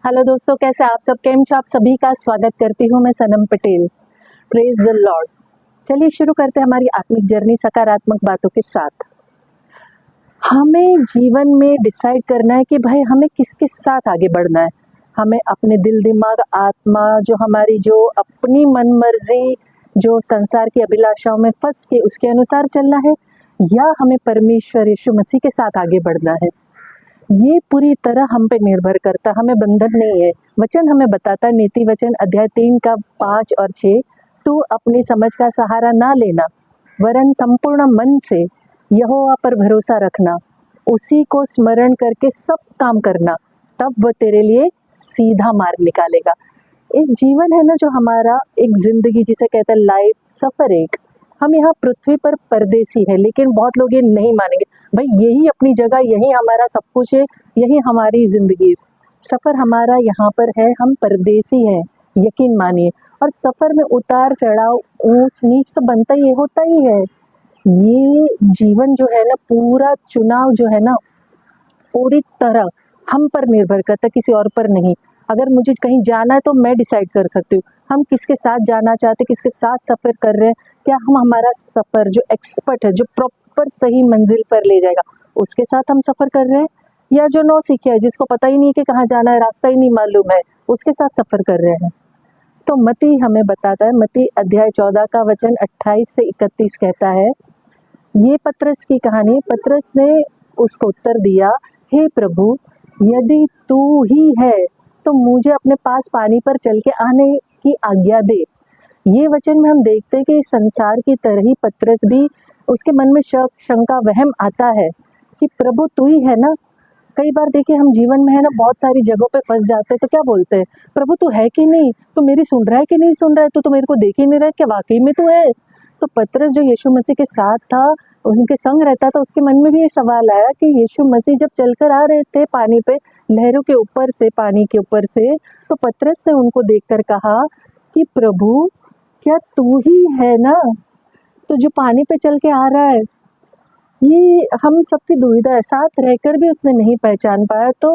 Hello दोस्तों, कैसे आप सब? केम छो? आप सभी का स्वागत करती हूँ मैं, Sanam Patel. Praise the lord. चलिए शुरू करते हैं हमारी आत्मिक जर्नी सकारात्मक बातों के साथ। हमें जीवन में डिसाइड करना है कि भाई हमें किसके साथ आगे बढ़ना है। हमें अपने दिल दिमाग आत्मा जो अपनी मन मर्जी जो संसार की अभिलाषाओं में फंस के उसके अनुसार चलना है, या हमें परमेश्वर यीशु मसीह के साथ आगे बढ़ना है। ये पूरी तरह हम पे निर्भर करता, हमें बंधन नहीं है। वचन हमें बताता है, नीति वचन अध्याय 3 का 5 और 6, तू अपनी समझ का सहारा ना लेना, वरन संपूर्ण मन से यहोवा पर भरोसा रखना, उसी को स्मरण करके सब काम करना, तब वह तेरे लिए सीधा मार्ग निकालेगा। इस जीवन है ना जो हमारा एक जिंदगी जिसे कहते हैं लाइफ सफर, एक हम यहाँ पृथ्वी पर परदेसी है, लेकिन बहुत लोग ये नहीं मानेंगे। भाई यही अपनी जगह, यही हमारा सब कुछ है, यही हमारी जिंदगी है। सफर हमारा यहाँ पर है, हम परदेसी हैं, यकीन मानिए। और सफर में उतार चढ़ाव ऊंच नीच तो बनता ही है, होता ही है। ये जीवन जो है ना, पूरा चुनाव जो है ना, पूरी तरह हम पर निर्भर करता है, किसी और पर नहीं। अगर मुझे कहीं जाना है तो मैं डिसाइड कर सकती हूँ हम किसके साथ जाना चाहते, किसके साथ सफ़र कर रहे हैं। क्या हम हमारा सफ़र जो एक्सपर्ट है, जो प्रॉपर सही मंजिल पर ले जाएगा, उसके साथ हम सफ़र कर रहे हैं, या जो नौ सीखिया है, जिसको पता ही नहीं कि कहाँ जाना है, रास्ता ही नहीं मालूम है, उसके साथ सफ़र कर रहे हैं। तो मती हमें बताता है, मती अध्याय 14 का वचन 28 से 31 कहता है, ये पतरस की कहानी। पतरस ने उसको उत्तर दिया, हे प्रभु, यदि तू ही है तो मुझे अपने पास पानी पर चल के आने की आज्ञा दे। ये वचन में हम देखते हैं कि संसार की तरह ही पतरस भी, उसके मन में शक शंका वहम आता है कि प्रभु तू ही है ना। कई बार देखिए हम जीवन में है ना बहुत सारी जगहों पे फंस जाते हैं, तो क्या बोलते हैं, प्रभु तू है कि नहीं, तू मेरी सुन रहा है कि नहीं सुन रहा है, तू तो मेरे को देख ही नहीं रहा है, क्या वाकई में तू है? तो पतरस जो यीशु मसीह के साथ था, उनके संग रहता था, उसके मन में भी ये सवाल आया कि यीशु मसीह जब चलकर आ रहे थे पानी पे, लहरों के ऊपर से, पानी के ऊपर से, तो पतरस ने उनको देखकर कहा कि प्रभु क्या तू ही है ना, तो जो पानी पे चल के आ रहा है? ये हम सबकी दुविधा है, साथ रहकर भी उसने नहीं पहचान पाया। तो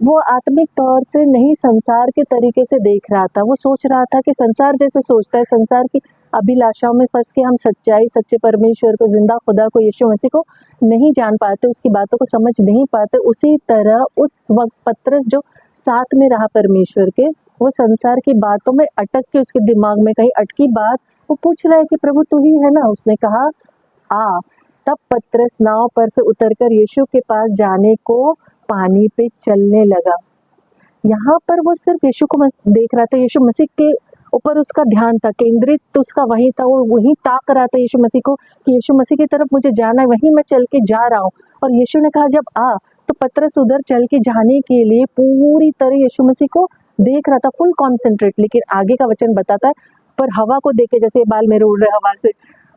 वो आत्मिक तौर से नहीं, संसार के तरीके से देख रहा था। वो सोच रहा था कि संसार जैसे सोचता है, संसार की अभिलाषाओं में फंस के हम सच्चाई, सच्चे परमेश्वर को, जिंदा खुदा को, यीशु मसीह को नहीं जान पाते, उसकी बातों को समझ नहीं पाते। उसी तरह उस वक्त पतरस जो साथ में रहा परमेश्वर के, वो संसार की बातों में अटक के, उसके दिमाग में कहीं अटकी बात, वो पूछ रहा है कि प्रभु तू ही है ना। उसने कहा आ। तब पतरस नाव पर से उतरकर यीशु के पास जाने को पानी पे चलने लगा। यहाँ पर वो सिर्फ यीशु को देख रहा था, यीशु मसीह के ऊपर उसका ध्यान था, केंद्रित तो उसका वहीं था। वो वहीं ताक रहा था यीशु मसीह को कि यीशु मसीह की तरफ मुझे जाना है, वहीं मैं चल के जा रहा हूँ। और यीशु ने कहा जब आ, तो पतरस उधर चल के जाने के लिए पूरी तरह यीशु मसीह को देख रहा था, फुल कॉन्सेंट्रेट। लेकिन आगे का वचन बताता है, पर हवा को देख के, जैसे बाल मेरे उड़ रहे हवा से,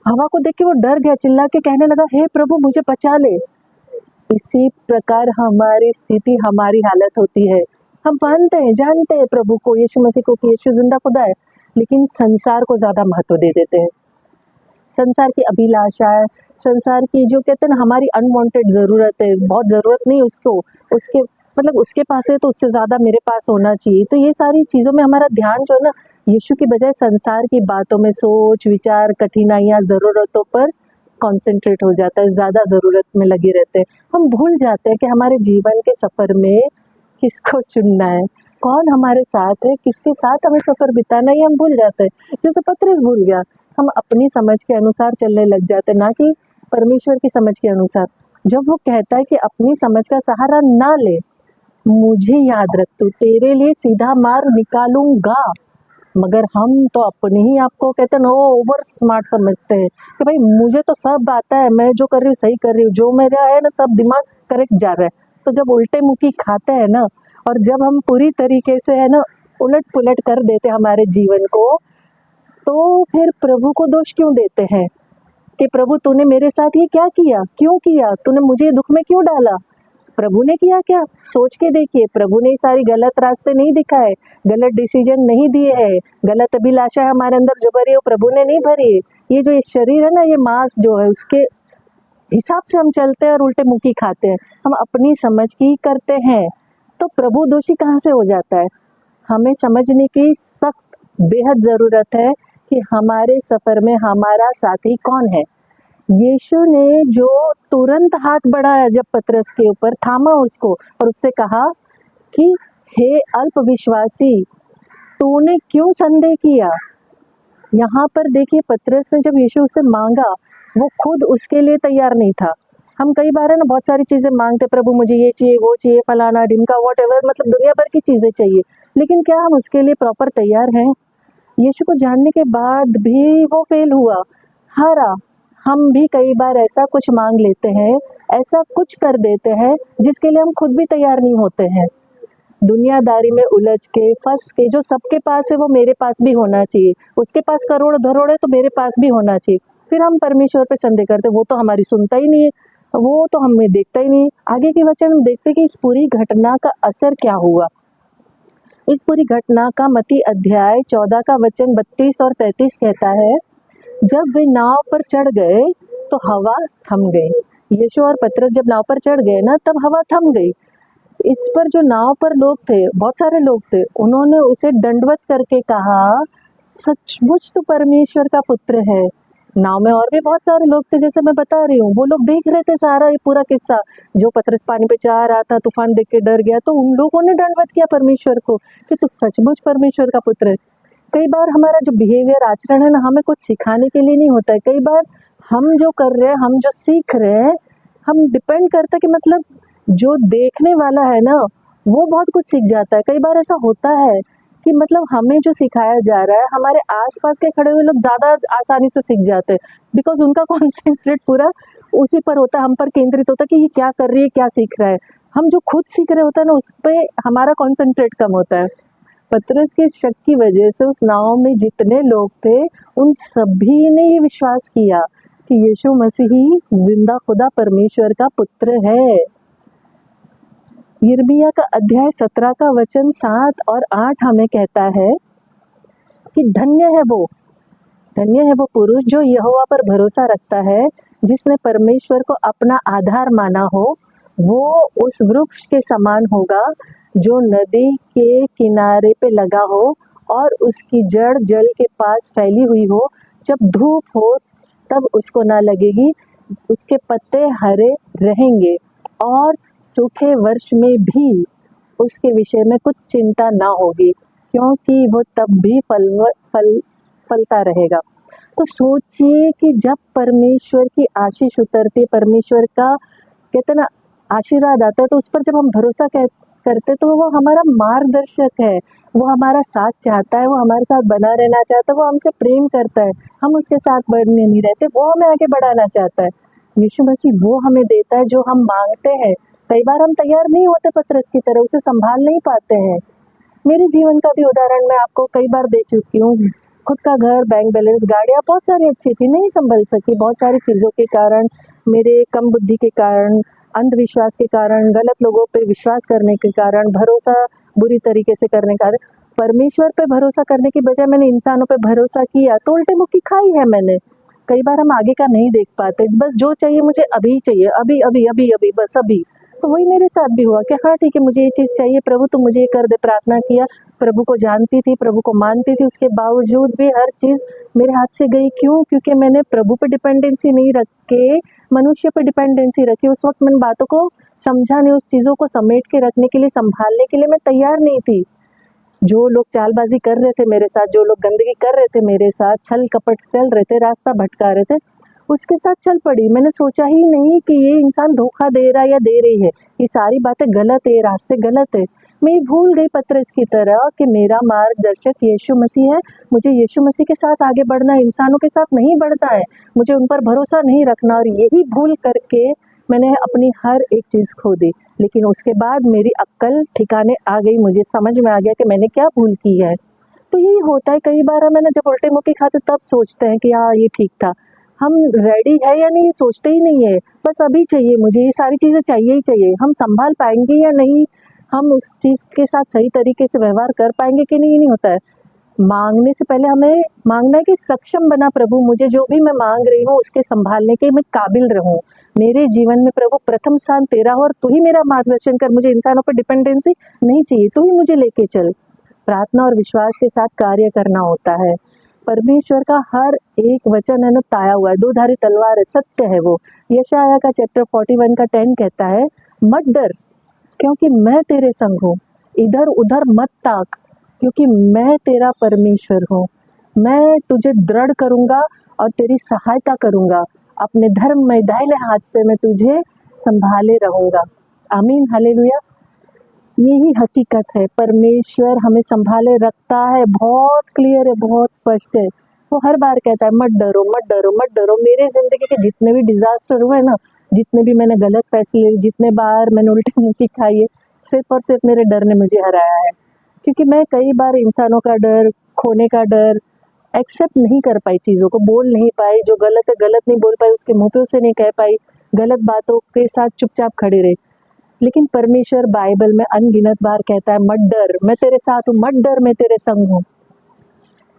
हवा को देख के वो डर गया, चिल्ला के कहने लगा, हे प्रभु मुझे बचा ले। इसी प्रकार हमारी स्थिति, हमारी हालत होती है। हम मानते हैं, जानते हैं प्रभु को, यीशु मसीह को, कि यीशु जिंदा खुदा है, लेकिन संसार को ज्यादा महत्व दे देते हैं। संसार की अभिलाषाएं, संसार की जो कहते हैं ना हमारी अनवांटेड जरूरत है, बहुत जरूरत नहीं उसको, उसके मतलब उसके पास है तो उससे ज्यादा मेरे पास होना चाहिए। तो ये सारी चीजों में हमारा ध्यान जो है ना, यीशु की बजाय संसार की बातों में, सोच विचार, कठिनाइयां, जरूरतों पर कंसंट्रेट हो जाता है, ज्यादा जरूरत में लगे रहते हैं। हम भूल जाते हैं कि हमारे जीवन के सफर में किसको चुनना है, कौन हमारे साथ है, किसके साथ हमें सफर बिताना है, ये हम भूल जाते हैं। जैसे पतरस भूल गया, हम अपनी समझ के अनुसार चलने लग जाते हैं, ना कि परमेश्वर की समझ के अनुसार। जब वो कहता है कि अपनी समझ का सहारा ना ले, मुझे याद रख, तू तेरे लिए सीधा मार्ग निकालूंगा। मगर हम तो अपने ही आपको कहते हैं ना, ओवर स्मार्ट समझते हैं कि भाई मुझे तो सब आता है, मैं जो कर रही हूँ सही कर रही हूँ, जो मेरा है ना सब दिमाग करेक्ट जा रहा है। तो जब उल्टे मुखी खाते हैं ना, और जब हम पूरी तरीके से है ना उलट पुलट कर देते हमारे जीवन को, तो फिर प्रभु को दोष क्यों देते हैं कि प्रभु तूने मेरे साथ ये क्या किया, क्यों किया, तूने मुझे दुख में क्यों डाला? प्रभु ने किया क्या? सोच के देखिए, प्रभु ने सारी गलत रास्ते नहीं दिखाए, गलत डिसीजन नहीं दिए हैं, गलत अभिलाषा हमारे अंदर जो भरी है वो प्रभु ने नहीं भरी है। ये जो ये शरीर है ना, ये मांस जो है, उसके हिसाब से हम चलते हैं और उल्टे मुंह की खाते हैं, हम अपनी समझ की करते हैं। तो प्रभु दोषी कहाँ से हो जाता है? हमें समझने की सख्त बेहद ज़रूरत है कि हमारे सफ़र में हमारा साथी कौन है। यीशु ने जो तुरंत हाथ बढ़ाया जब पतरस के ऊपर, थामा उसको और उससे कहा कि हे अल्पविश्वासी, तूने क्यों संदेह किया? यहाँ पर देखिए, पतरस ने जब यीशु से मांगा, वो खुद उसके लिए तैयार नहीं था। हम कई बार है ना बहुत सारी चीज़ें मांगते, प्रभु मुझे ये चाहिए, वो चाहिए, फलाना ढिमका, व्हाटएवर, मतलब दुनिया भर की चीज़ें चाहिए, लेकिन क्या हम उसके लिए प्रॉपर तैयार हैं? यीशु को जानने के बाद भी वो फेल हुआ, हारा। हम भी कई बार ऐसा कुछ मांग लेते हैं, ऐसा कुछ कर देते हैं जिसके लिए हम खुद भी तैयार नहीं होते हैं। दुनियादारी में उलझ के, फंस के, जो सबके पास है वो मेरे पास भी होना चाहिए, उसके पास करोड़ धरोड़ है तो मेरे पास भी होना चाहिए। फिर हम परमेश्वर पे संदेह करते, वो तो हमारी सुनता ही नहीं है, वो तो हमें देखता ही नहीं है। आगे के वचन हम देखते कि इस पूरी घटना का असर क्या हुआ। इस पूरी घटना का मत्ती अध्याय 14 का वचन 32 और 33 कहता है, जब वे नाव पर चढ़ गए तो हवा थम गई। यीशु और पतरस जब नाव पर चढ़ गए ना, तब हवा थम गई। इस पर जो नाव पर लोग थे, बहुत सारे लोग थे, उन्होंने उसे दंडवत करके कहा, सचमुच तो परमेश्वर का पुत्र है। नाव में और भी बहुत सारे लोग थे, जैसे मैं बता रही हूँ, वो लोग देख रहे थे सारा ये पूरा किस्सा। जो पतरस पानी पे जा रहा था, तूफान देख के डर गया, तो उन लोगों ने दंडवत किया परमेश्वर को कि तू सचमुच परमेश्वर का पुत्र है। कई बार हमारा जो बिहेवियर, आचरण है ना, हमें कुछ सिखाने के लिए नहीं होता है। कई बार हम जो कर रहे हैं, हम जो सीख रहे हैं, हम डिपेंड करते हैं कि मतलब जो देखने वाला है ना, वो बहुत कुछ सीख जाता है। कई बार ऐसा होता है कि मतलब हमें जो सिखाया जा रहा है, हमारे आसपास के खड़े हुए लोग ज़्यादा आसानी से सीख जाते हैं, बिकॉज उनका कॉन्सेंट्रेट पूरा उसी पर होता है, हम पर केंद्रित होता है कि ये क्या कर रही है, क्या सीख रहा है। हम जो खुद सीख रहे होता है ना, उस पर हमारा कॉन्सेंट्रेट कम होता है। पतरस के शक की वजह से उस नाव में जितने लोग थे, उन सभी ने ये विश्वास किया कि यीशु मसीह ही जिंदा खुदा परमेश्वर का पुत्र है। यिर्मयाह का अध्याय 17 का वचन 7 और 8 हमें कहता है कि धन्य है वो पुरुष जो यहोवा पर भरोसा रखता है, जिसने परमेश्वर को अपना आधार माना हो। वो उस वृक्ष के समान होगा जो नदी के किनारे पे लगा हो और उसकी जड़ जल के पास फैली हुई हो। जब धूप हो तब उसको ना लगेगी, उसके पत्ते हरे रहेंगे और सूखे वर्ष में भी उसके विषय में कुछ चिंता ना होगी, क्योंकि वो तब भी फलता रहेगा। तो सोचिए कि जब परमेश्वर की आशीष उतरती, परमेश्वर का कहते ना आशीर्वाद आता है, तो उस पर जब हम भरोसा करते तो वो हमारा मार्गदर्शक है, वो हमारा साथ चाहता है, वो हमारे साथ बना रहना चाहता है, वो हमसे प्रेम करता है, हम उसके साथ बढ़ने नहीं रहते, वो हमें आगे बढ़ाना चाहता है। यीशु मसीह वो हमें देता है जो हम मांगते हैं। कई बार हम तैयार नहीं होते पतरस की तरह, उसे संभाल नहीं पाते हैं। मेरे जीवन का भी उदाहरण मैं आपको कई बार दे चुकी हूँ। खुद का घर, बैंक बैलेंस, गाड़ियाँ बहुत सारी अच्छी थी, नहीं संभल सकी बहुत सारी चीज़ों के कारण, मेरे कम बुद्धि के कारण, अंधविश्वास के कारण, गलत लोगों पे विश्वास करने के कारण, भरोसा बुरी तरीके से करने के कारण। परमेश्वर पे भरोसा करने की बजाय मैंने इंसानों पे भरोसा किया, तो उल्टे मुक्की खाई है मैंने। कई बार हम आगे का नहीं देख पाते, बस जो चाहिए मुझे अभी चाहिए, अभी अभी अभी अभी बस अभी। तो वही मेरे साथ भी हुआ कि हाँ ठीक है, मुझे ये चीज़ चाहिए, प्रभु तुम मुझे ये कर दे। प्रार्थना किया, प्रभु को जानती थी, प्रभु को मानती थी, उसके बावजूद भी हर चीज़ मेरे हाथ से गई। क्यों? क्योंकि मैंने प्रभु पे डिपेंडेंसी नहीं रख के मनुष्य पे डिपेंडेंसी रखी। उस वक्त मैंने बातों को समझा नहीं, उस चीज़ों को समेट के रखने के लिए, संभालने के लिए मैं तैयार नहीं थी। जो लोग चालबाजी कर रहे थे मेरे साथ, जो लोग गंदगी कर रहे थे मेरे साथ, छल कपट चल रहे थे, रास्ता भटका रहे थे, उसके साथ चल पड़ी। मैंने सोचा ही नहीं कि ये इंसान धोखा दे रहा है या दे रही है, ये सारी बातें गलत है, रास्ते गलत है। मैं भूल गई पतरस की तरह कि मेरा मार्गदर्शक यीशु मसीह है, मुझे यीशु मसीह के साथ आगे बढ़ना है, इंसानों के साथ नहीं बढ़ना है, मुझे उन पर भरोसा नहीं रखना। और यही भूल करके मैंने अपनी हर एक चीज़ खो दी। लेकिन उसके बाद मेरी अक्ल ठिकाने आ गई, मुझे समझ में आ गया कि मैंने क्या भूल की है। तो यही होता है कई बार, हमें ना जब उल्टे मुक्की खाते तब सोचते हैं कि हाँ ये ठीक था। हम रेडी है या नहीं ये सोचते ही नहीं है, बस अभी चाहिए, मुझे ये सारी चीज़ें चाहिए ही चाहिए। हम संभाल पाएंगे या नहीं, हम उस चीज़ के साथ सही तरीके से व्यवहार कर पाएंगे कि नहीं, नहीं होता है। मांगने से पहले हमें मांगना है कि सक्षम बना प्रभु, मुझे जो भी मैं मांग रही हूँ उसके संभालने के मैं काबिल रहूं। मेरे जीवन में प्रभु प्रथम स्थान तेरा हो और तू ही मेरा मार्गदर्शन कर। मुझे इंसानों पर डिपेंडेंसी नहीं चाहिए, तू ही मुझे लेके चल। प्रार्थना और विश्वास के साथ कार्य करना होता है। परमेश्वर का हर एक वचन है ना ताया हुआ है, दो धारी तलवार है, सत्य है वो। यशायाह का चैप्टर 41 का 10 कहता है, मत डर क्योंकि मैं तेरे संग हूँ, इधर उधर मत ताक क्योंकि मैं तेरा परमेश्वर हूँ। मैं तुझे दृढ़ करूंगा और तेरी सहायता करूंगा, अपने धर्म में दाहिने हाथ से मैं तुझे संभाले रहूंगा। आमीन, हालेलुया। यही हकीकत है, परमेश्वर हमें संभाले रखता है। बहुत क्लियर है, बहुत स्पष्ट है। वो हर बार कहता है मत डरो मत डरो मत डरो। मेरे जिंदगी के जितने भी डिजास्टर हुए ना, जितने भी मैंने गलत फैसले लिए, जितने बार मैंने उल्टी मुंह की खाई है, सिर्फ और सिर्फ मेरे डर ने मुझे हराया है। क्योंकि मैं कई बार इंसानों का डर, खोने का डर एक्सेप्ट नहीं कर पाई, चीज़ों को बोल नहीं पाई, जो गलत है गलत नहीं बोल पाई, उसके मुँह पे उसे नहीं कह पाई, गलत बातों के साथ चुपचाप खड़ी रही। लेकिन परमेश्वर बाइबल में अनगिनत बार कहता है मत डर, मैं तेरे साथ हूँ, मत डर, मैं तेरे संग हूँ।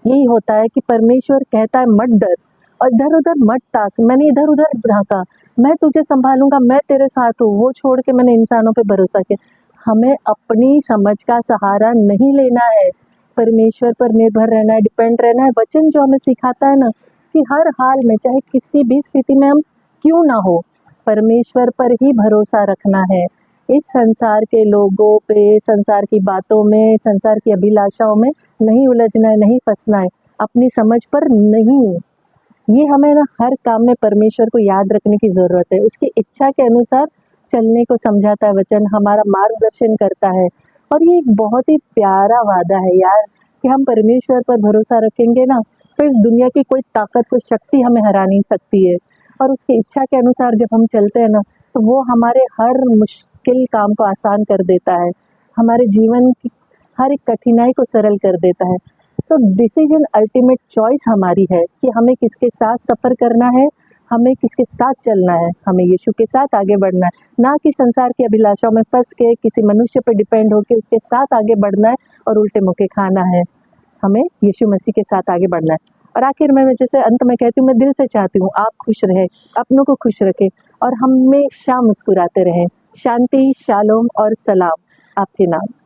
यही होता है कि परमेश्वर कहता है मत डर और इधर उधर मत ताक। मैंने इधर उधर झाँका, मैं तुझे संभालूंगा, मैं तेरे साथ हूँ, वो छोड़ के मैंने इंसानों पे भरोसा किया। हमें अपनी समझ का सहारा नहीं लेना है, परमेश्वर पर निर्भर रहना है, डिपेंड रहना है। वचन जो हमें सिखाता है ना कि हर हाल में, चाहे किसी भी स्थिति में हम क्यों ना हो, परमेश्वर पर ही भरोसा रखना है। इस संसार के लोगों पे, संसार की बातों में, संसार की अभिलाषाओं में नहीं उलझना है, नहीं फंसना है, अपनी समझ पर नहीं। ये हमें ना हर काम में परमेश्वर को याद रखने की ज़रूरत है। उसकी इच्छा के अनुसार चलने को समझाता है वचन, हमारा मार्गदर्शन करता है। और ये एक बहुत ही प्यारा वादा है यार कि हम परमेश्वर पर भरोसा रखेंगे ना, तो इस दुनिया की कोई ताकत, कोई शक्ति हमें हरा नहीं सकती है। और उसकी इच्छा के अनुसार जब हम चलते हैं ना, तो वो हमारे हर मुश्किल काम को आसान कर देता है, हमारे जीवन की हर एक कठिनाई को सरल कर देता है। तो डिसीजन, अल्टीमेट चॉइस हमारी है कि हमें किसके साथ सफ़र करना है, हमें किसके साथ चलना है। हमें यीशु के साथ आगे बढ़ना है, ना कि संसार की अभिलाषाओं में फंस के किसी मनुष्य पर डिपेंड होकर उसके साथ आगे बढ़ना है और उल्टे मुँह खाना है। हमें यीशु मसीह के साथ आगे बढ़ना है। और आखिर में मैं जैसे अंत में कहती हूँ, मैं दिल से चाहती हूँ आप खुश रहें, अपनों को खुश रखें और हमेशा मुस्कुराते रहें। शांति, शालोम और सलाम आपके नाम।